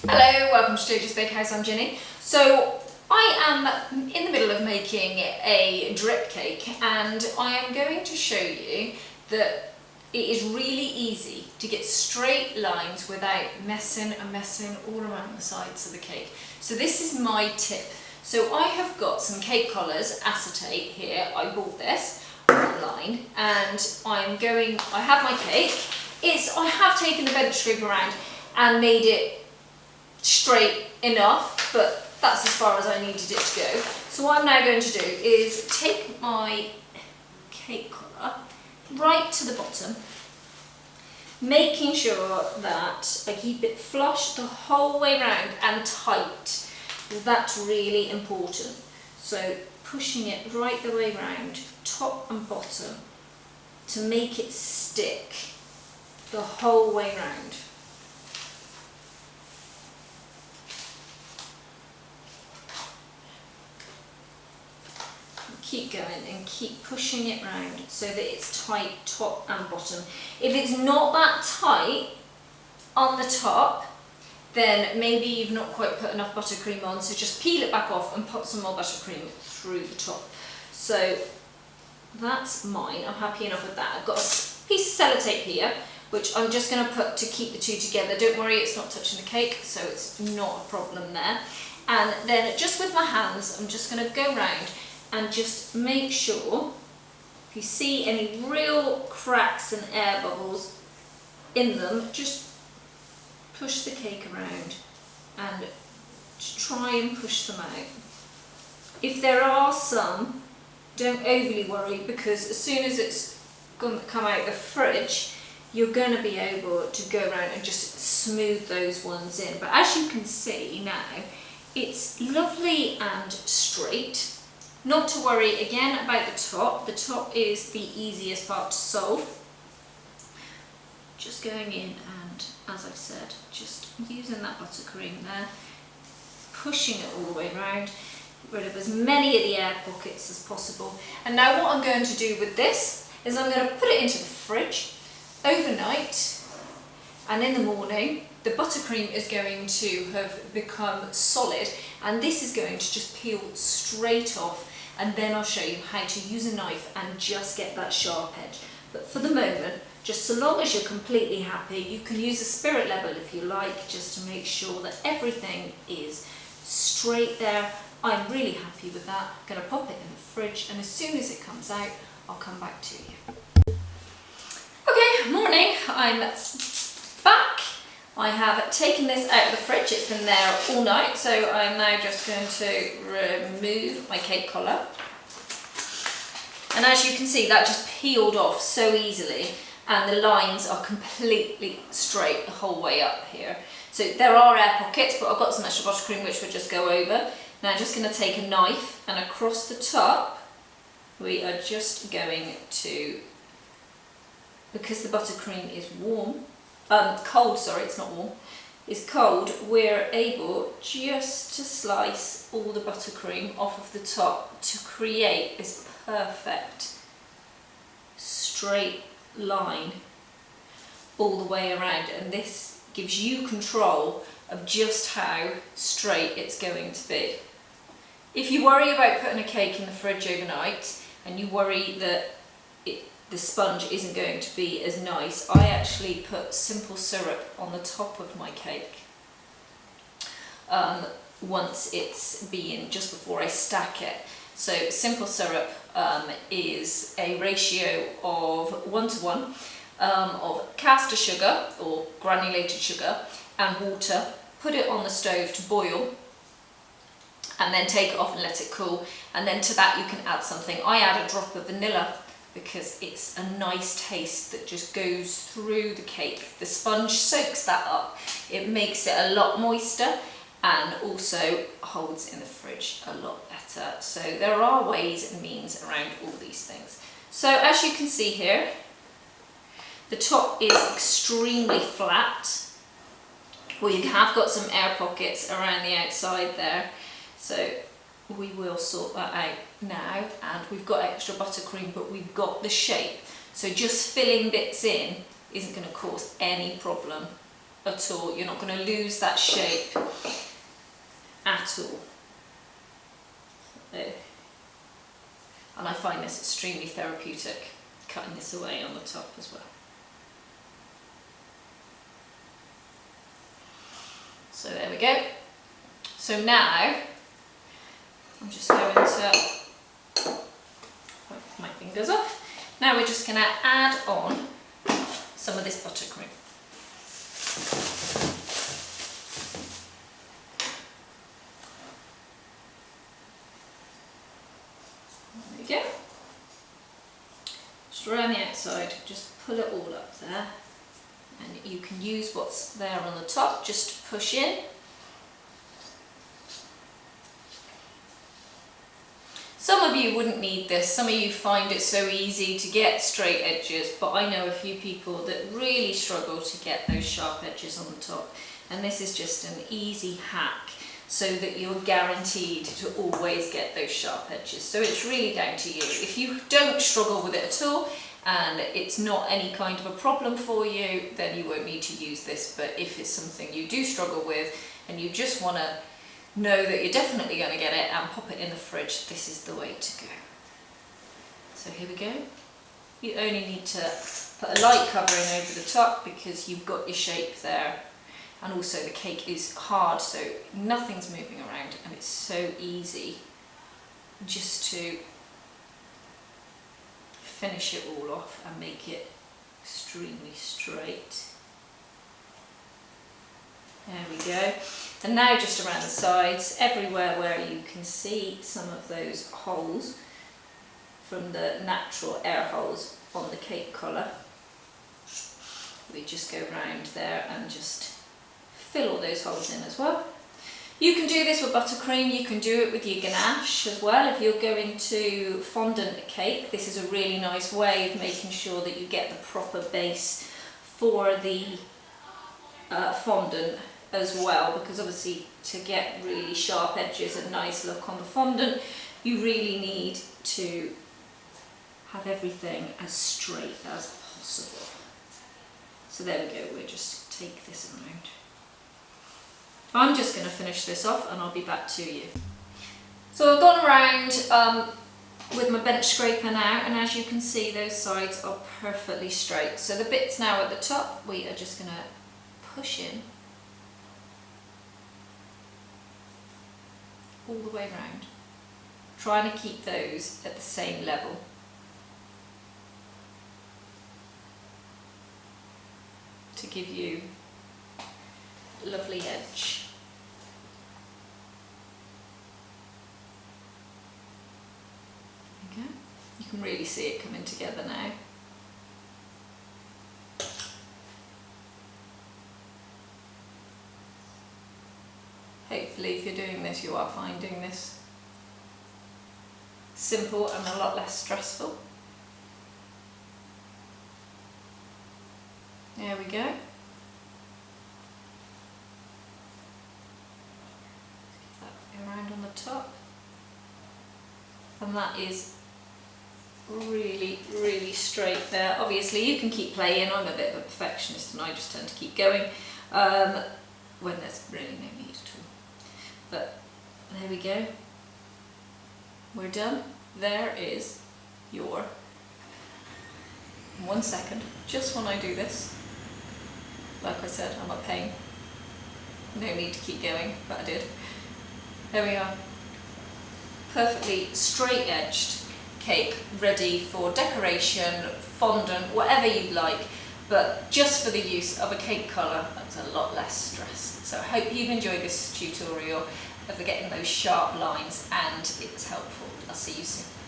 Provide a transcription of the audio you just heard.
Hello, welcome to JJ's Bakehouse. I'm Ginny. So I am in the middle of making a drip cake, and I am going to show you that it is really easy to get straight lines without messing all around the sides of the cake. So this is my tip. So I have got some cake collars, acetate here. I bought this online, and I have my cake. I have taken the bench strip around and made it straight enough, but that's as far as I needed it to go. So what I'm now going to do is take my cake collar right to the bottom, making sure that I keep it flush the whole way round and tight. That's really important. So pushing it right the way round, top and bottom, to make it stick the whole way round. Keep going and keep pushing it round so that it's tight top and bottom. If it's not that tight on the top, then maybe you've not quite put enough buttercream on, so just peel it back off and put some more buttercream through the top. So that's mine. I'm happy enough with that. I've got a piece of sellotape here, which I'm just going to put to keep the two together. Don't worry, it's not touching the cake, so it's not a problem there. And then just with my hands, I'm just going to go round and just make sure, if you see any real cracks and air bubbles in them, just push the cake around and try and push them out. If there are some, don't overly worry, because as soon as it's going to come out of the fridge, you're going to be able to go around and just smooth those ones in. But as you can see now, it's lovely and straight. Not to worry again about the top. The top is the easiest part to solve. Just going in and, as I've said, just using that buttercream there, pushing it all the way around, get rid of as many of the air pockets as possible. And now what I'm going to do with this is I'm going to put it into the fridge overnight, and in the morning the buttercream is going to have become solid, and this is going to just peel straight off. And then I'll show you how to use a knife and just get that sharp edge. But for the moment, just so long as you're completely happy, you can use a spirit level if you like, just to make sure that everything is straight there. I'm really happy with that. I'm going to pop it in the fridge, and as soon as it comes out, I'll come back to you. Okay, morning, I'm back. I have taken this out of the fridge. It's been there all night, so I'm now just going to remove my cake collar. And as you can see, that just peeled off so easily, and the lines are completely straight the whole way up here. So there are air pockets, but I've got some extra buttercream which we'll just go over. Now I'm just going to take a knife, and across the top we are just going to, because the buttercream is cold, sorry, it's not warm, it's cold, we're able just to slice all the buttercream off of the top to create this perfect straight line all the way around, and this gives you control of just how straight it's going to be. If you worry about putting a cake in the fridge overnight and you worry that the sponge isn't going to be as nice, I actually put simple syrup on the top of my cake once it's been, just before I stack it. So simple syrup is a ratio of 1:1 of caster sugar or granulated sugar and water. Put it on the stove to boil, and then take it off and let it cool, and then to that you can add something. I add a drop of vanilla, because it's a nice taste that just goes through the cake. The sponge soaks that up, it makes it a lot moister, and also holds in the fridge a lot better. So there are ways and means around all these things. So as you can see here, the top is extremely flat. We have got some air pockets around the outside there, so we will sort that out now. And we've got extra buttercream, but we've got the shape, so just filling bits in isn't going to cause any problem at all. You're not going to lose that shape at all. And I find this extremely therapeutic, cutting this away on the top as well. So there we go. So now I'm just going to wipe my fingers off. Now we're just going to add on some of this buttercream. There we go. Just around the outside, just pull it all up there. And you can use what's there on the top just to push in. Some of you wouldn't need this, some of you find it so easy to get straight edges, but I know a few people that really struggle to get those sharp edges on the top, and this is just an easy hack so that you're guaranteed to always get those sharp edges. So it's really down to you. If you don't struggle with it at all and it's not any kind of a problem for you, then you won't need to use this. But if it's something you do struggle with and you just want to know that you're definitely going to get it and pop it in the fridge, this is the way to go. So here we go. You only need to put a light covering over the top because you've got your shape there, and also the cake is hard, so nothing's moving around, and it's so easy just to finish it all off and make it extremely straight. There we go. And now just around the sides, everywhere where you can see some of those holes from the natural air holes on the cake collar, we just go round there and just fill all those holes in as well. You can do this with buttercream, you can do it with your ganache as well. If you're going to fondant a cake, this is a really nice way of making sure that you get the proper base for the fondant as well, because obviously to get really sharp edges and nice look on the fondant, you really need to have everything as straight as possible. So there we go, we'll just take this around. I'm just going to finish this off and I'll be back to you. So I've gone around with my bench scraper now, and as you can see those sides are perfectly straight. So the bits now at the top we are just going to push in all the way around, trying to keep those at the same level. To give you a lovely edge. There you go. You can really see it coming together now. Hopefully if you're doing this, you are finding this simple and a lot less stressful. There we go. That around on the top. And that is really, really straight there. Obviously you can keep playing, I'm a bit of a perfectionist and I just tend to keep going when there's really no need at all. But there we go. We're done. There is your, 1 second, just when I do this. Like I said, I'm a pain. No need to keep going, but I did. There we are. Perfectly straight edged cake, ready for decoration, fondant, whatever you'd like, but just for the use of a cake collar, that's a lot less stress. So I hope you've enjoyed this tutorial of getting those sharp lines and it was helpful. I'll see you soon.